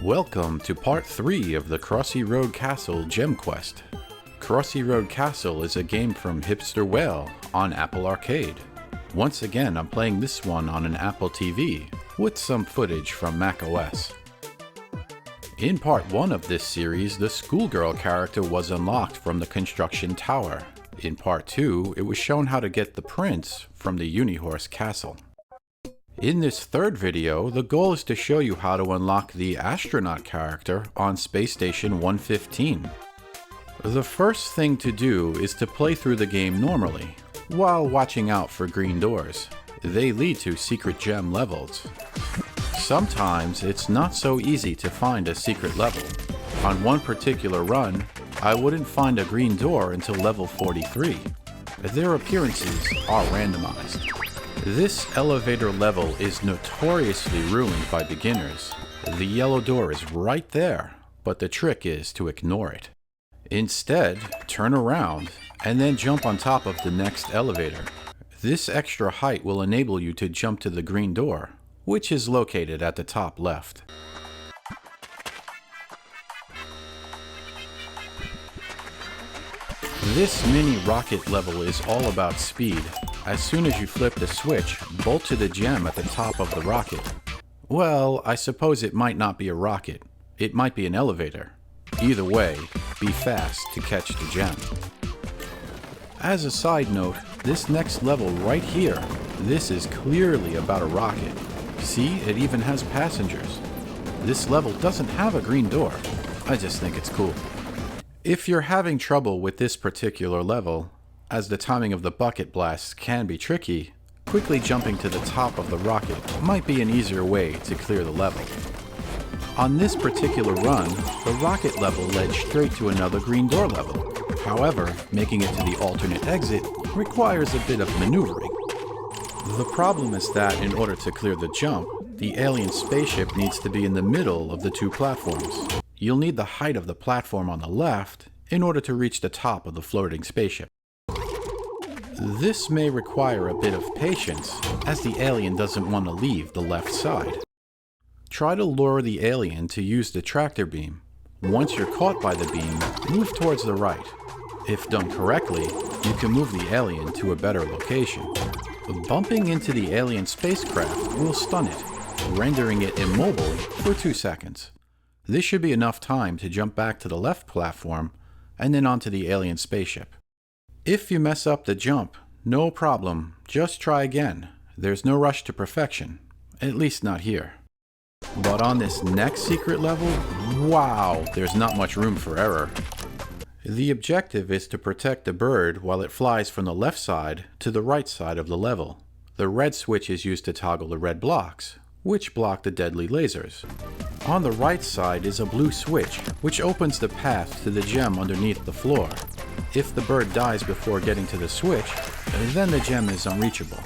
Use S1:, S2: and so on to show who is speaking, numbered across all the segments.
S1: Welcome to part 3 of the Crossy Road Castle Gem Quest. Crossy Road Castle is a game from Hipster Whale on Apple Arcade. Once again, I'm playing this one on an Apple TV with some footage from macOS. In part 1 of this series, the schoolgirl character was unlocked from the construction tower. In part 2, it was shown how to get the prince from the Unihorse Castle. In this third video, the goal is to show you how to unlock the Astronaut character on Space Station 115. The first thing to do is to play through the game normally, while watching out for green doors. They lead to secret gem levels. Sometimes it's not so easy to find a secret level. On one particular run, I wouldn't find a green door until level 43. Their appearances are randomized. This elevator level is notoriously ruined by beginners. The yellow door is right there, but the trick is to ignore it. Instead, turn around and then jump on top of the next elevator. This extra height will enable you to jump to the green door, which is located at the top left. This mini rocket level is all about speed. As soon as you flip the switch, bolt to the gem at the top of the rocket. Well, I suppose it might not be a rocket. It might be an elevator. Either way, be fast to catch the gem. As a side note, this next level right here, this is clearly about a rocket. See, it even has passengers. This level doesn't have a green door. I just think it's cool. If you're having trouble with this particular level, as the timing of the bucket blasts can be tricky, quickly jumping to the top of the rocket might be an easier way to clear the level. On this particular run, the rocket level led straight to another green door level. However, making it to the alternate exit requires a bit of maneuvering. The problem is that in order to clear the jump, the alien spaceship needs to be in the middle of the two platforms. You'll need the height of the platform on the left in order to reach the top of the floating spaceship. This may require a bit of patience, as the alien doesn't want to leave the left side. Try to lure the alien to use the tractor beam. Once you're caught by the beam, move towards the right. If done correctly, you can move the alien to a better location. Bumping into the alien spacecraft will stun it, rendering it immobile for 2 seconds. This should be enough time to jump back to the left platform and then onto the alien spaceship. If you mess up the jump, no problem, just try again. There's no rush to perfection, at least not here. But on this next secret level, wow, there's not much room for error. The objective is to protect the bird while it flies from the left side to the right side of the level. The red switch is used to toggle the red blocks, which block the deadly lasers. On the right side is a blue switch, which opens the path to the gem underneath the floor. If the bird dies before getting to the switch, then the gem is unreachable.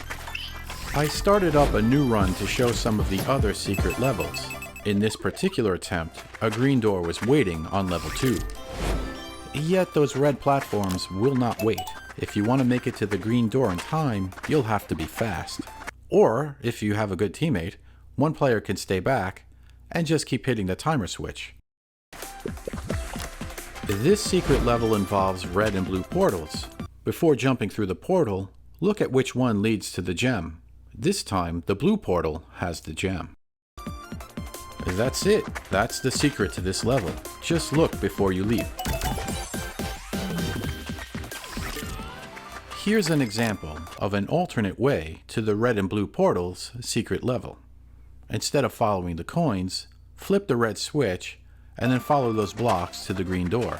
S1: I started up a new run to show some of the other secret levels. In this particular attempt, a green door was waiting on level 2. Yet those red platforms will not wait. If you want to make it to the green door in time, you'll have to be fast. Or, if you have a good teammate, one player can stay back and just keep hitting the timer switch. This secret level involves red and blue portals. Before jumping through the portal, look at which one leads to the gem. This time, the blue portal has the gem. That's it. That's the secret to this level. Just look before you leave. Here's an example of an alternate way to the red and blue portal's secret level. Instead of following the coins, flip the red switch and then follow those blocks to the green door.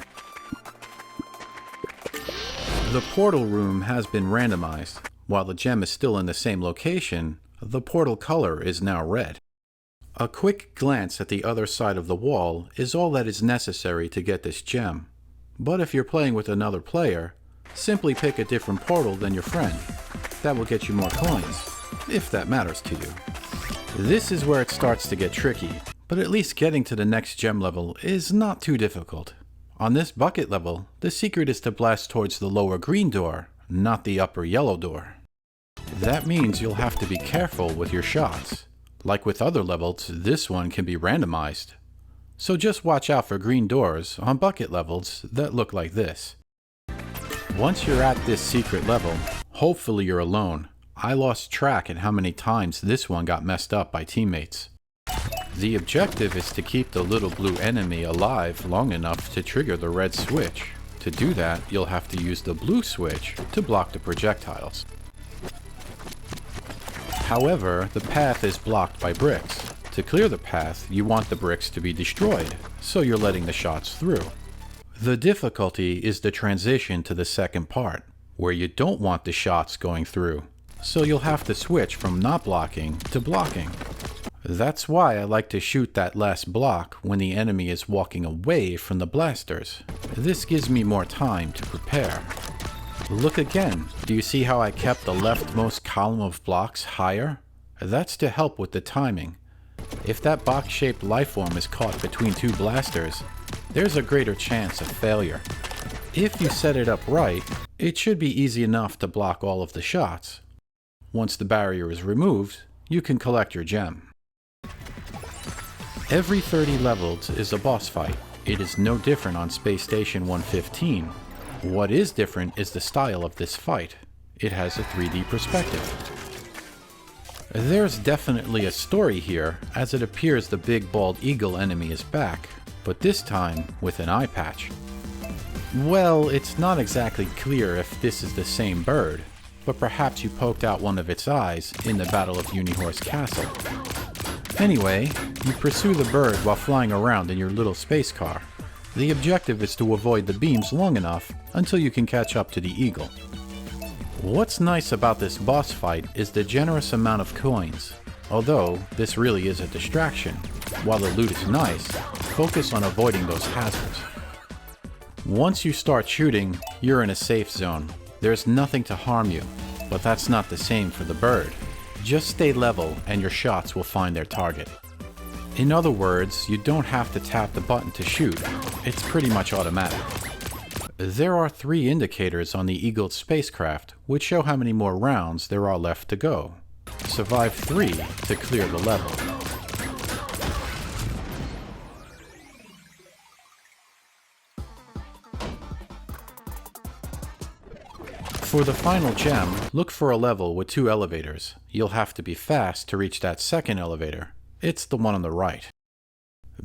S1: The portal room has been randomized. While the gem is still in the same location, the portal color is now red. A quick glance at the other side of the wall is all that is necessary to get this gem. But if you're playing with another player, simply pick a different portal than your friend. That will get you more coins, if that matters to you. This is where it starts to get tricky, but at least getting to the next gem level is not too difficult. On this bucket level, the secret is to blast towards the lower green door, not the upper yellow door. That means you'll have to be careful with your shots. Like with other levels, this one can be randomized. So just watch out for green doors on bucket levels that look like this. Once you're at this secret level, hopefully you're alone. I lost track at how many times this one got messed up by teammates. The objective is to keep the little blue enemy alive long enough to trigger the red switch. To do that, you'll have to use the blue switch to block the projectiles. However, the path is blocked by bricks. To clear the path, you want the bricks to be destroyed, so you're letting the shots through. The difficulty is the transition to the second part, where you don't want the shots going through, so you'll have to switch from not blocking to blocking. That's why I like to shoot that last block when the enemy is walking away from the blasters. This gives me more time to prepare. Look again. Do you see how I kept the leftmost column of blocks higher? That's to help with the timing. If that box-shaped lifeform is caught between two blasters, there's a greater chance of failure. If you set it up right, it should be easy enough to block all of the shots. Once the barrier is removed, you can collect your gem. Every 30 levels is a boss fight. It is no different on Space Station 115. What is different is the style of this fight. It has a 3D perspective. There's definitely a story here, as it appears the big bald eagle enemy is back, but this time with an eye patch. Well, it's not exactly clear if this is the same bird, but perhaps you poked out one of its eyes in the Battle of Unihorse Castle. Anyway, you pursue the bird while flying around in your little space car. The objective is to avoid the beams long enough until you can catch up to the eagle. What's nice about this boss fight is the generous amount of coins. Although, this really is a distraction. While the loot is nice, focus on avoiding those hazards. Once you start shooting, you're in a safe zone. There's nothing to harm you, but that's not the same for the bird. Just stay level and your shots will find their target. In other words, you don't have to tap the button to shoot. It's pretty much automatic. There are 3 indicators on the Eagle spacecraft which show how many more rounds there are left to go. Survive 3 to clear the level. For the final gem, look for a level with 2 elevators. You'll have to be fast to reach that second elevator. It's the one on the right.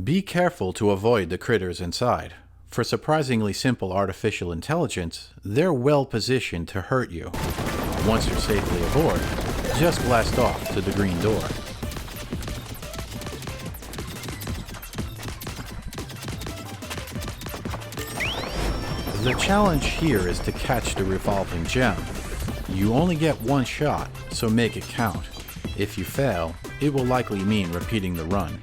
S1: Be careful to avoid the critters inside. For surprisingly simple artificial intelligence, they're well positioned to hurt you. Once you're safely aboard, just blast off to the green door. The challenge here is to catch the revolving gem. You only get 1 shot, so make it count. If you fail, it will likely mean repeating the run.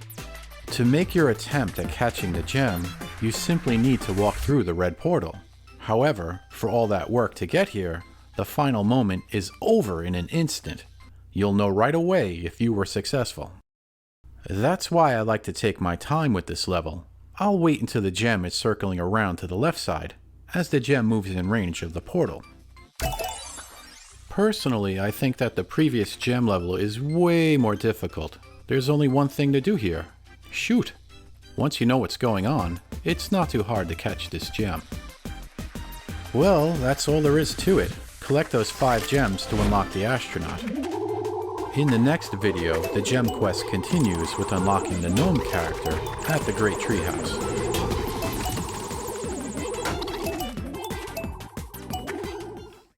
S1: To make your attempt at catching the gem, you simply need to walk through the red portal. However, for all that work to get here, the final moment is over in an instant. You'll know right away if you were successful. That's why I like to take my time with this level. I'll wait until the gem is circling around to the left side, as the gem moves in range of the portal. Personally, I think that the previous gem level is way more difficult. There's only one thing to do here. Shoot! Once you know what's going on, it's not too hard to catch this gem. Well, that's all there is to it. Collect those 5 gems to unlock the Astronaut. In the next video, the gem quest continues with unlocking the gnome character at the Great Treehouse.